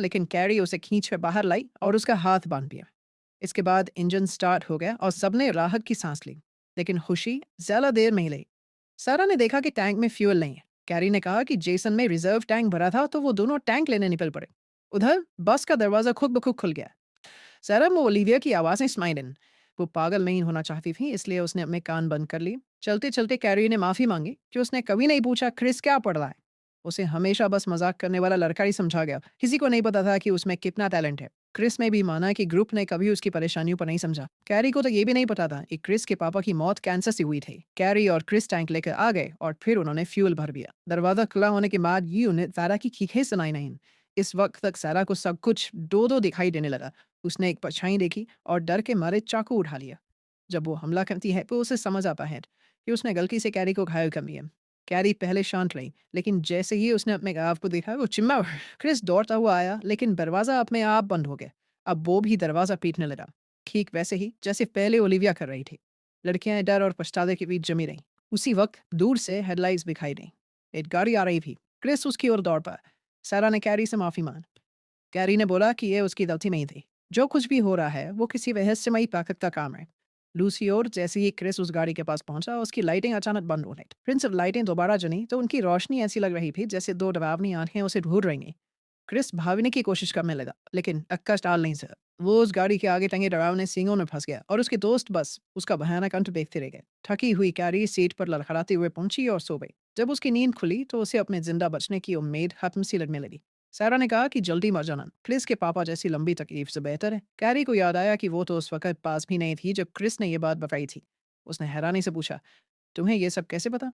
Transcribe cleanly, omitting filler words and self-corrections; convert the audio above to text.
लेकिन कैरी उसे खींच कर बाहर लाई और उसका हाथ बांध दिया। इसके बाद इंजन स्टार्ट हो गया और सबने राहत की सांस ली। लेकिन खुशी ज्यादा देर नहीं ली। सारा ने देखा कि टैंक में फ्यूल नहीं है। कैरी ने कहा कि जेसन में रिजर्व टैंक भरा था तो वो दोनों टैंक लेने निकल पड़े। उधर बस का दरवाजा खुद ब खुद खुल गया। सारा में ओलिविया की आवाज़ें स्माइलन। वो पागल नहीं होना चाहती थी, इसलिए उसने अपने कान बंद कर लिए। चलते-चलते कैरी ने माफ़ी माँगी कि उसने कभी नहीं पूछा क्रिस क्या पढ़ रहा है। उसे हमेशा बस मज़ाक करने वाला लड़का ही समझा गया। किसी को नहीं पता था कि उसमें कितना टैलेंट है। क्रिस ने भी माना कि ग्रुप ने कभी उसकी परेशानियों पर नहीं समझा। कैरी को तो ये भी नहीं पता था कि क्रिस के पापा की मौत कैंसर से हुई थी। कैरी और क्रिस टैंक लेकर आ गए और फिर उन्होंने फ्यूल भर दिया। दरवाज़ा खुला होने के बाद ये उन्हें सारा की चीखें सुनाई नहीं। इस वक्त तक सारा को सब कुछ दो-दो दिखाई देने लगा। उसने एक परछाई देखी और डर के मारे चाकू उठा लिया। जब वो हमला करती है तो उसे समझ आता है कि उसने गलती से कैरी को घायल कर दिया। कैरी पहले शांत रही, लेकिन जैसे ही उसने अपने गाँव को देखा वो चिल्ला उठी। क्रिस दौड़ता हुआ आया, लेकिन दरवाज़ा अपने आप बंद हो गया। अब वो भी दरवाज़ा पीटने लगा, ठीक वैसे ही जैसे पहले ओलिविया कर रही थी। लड़कियां डर और पछतावे के बीच जमी रहीं। उसी वक्त दूर से हेडलाइट्स दिखाई दी। एक गाड़ी आ रही थी। क्रिस उसकी ओर दौड़ पाया। सारा ने कैरी से माफ़ी मांगी। कैरी ने बोला कि ये उसकी गलती नहीं थी। जो कुछ भी हो रहा है, वो किसी रहस्यमयी ताकत का काम है। लूसी और जैसे ही क्रिस उस गाड़ी के पास पहुंचा, उसकी लाइटें अचानक बंद हो गईं। फिर जब लाइटें दोबारा जली, तो उनकी रोशनी ऐसी लग रही थी जैसे दो डरावनी आंखें उसे ढूंढ रही हैं। क्रिस भागने की कोशिश करने लगा, लेकिन अक्का टाल नहीं सका। वो उस गाड़ी के आगे टंगे डरावने सींगों में फंस गया और उसके दोस्त बस उसका भयानक अंत देखते रह गए। थकी हुई कैरी सीट पर लड़खड़ाते हुए पहुंची और सो गई। जब उसकी नींद खुली, तो उसे अपने जिंदा बचने की उम्मीद खत्म सी लगने लगी। सारा ने कहा कि जल्दी मर जाना, क्रिस के पापा जैसी लंबी तकलीफ से बेहतर है। कैरी को याद आया कि वो तो उस वक्त पास भी नहीं थी जब क्रिस ने ये बात बताई थी। उसने हैरानी से पूछा, तुम्हें ये सब कैसे पता?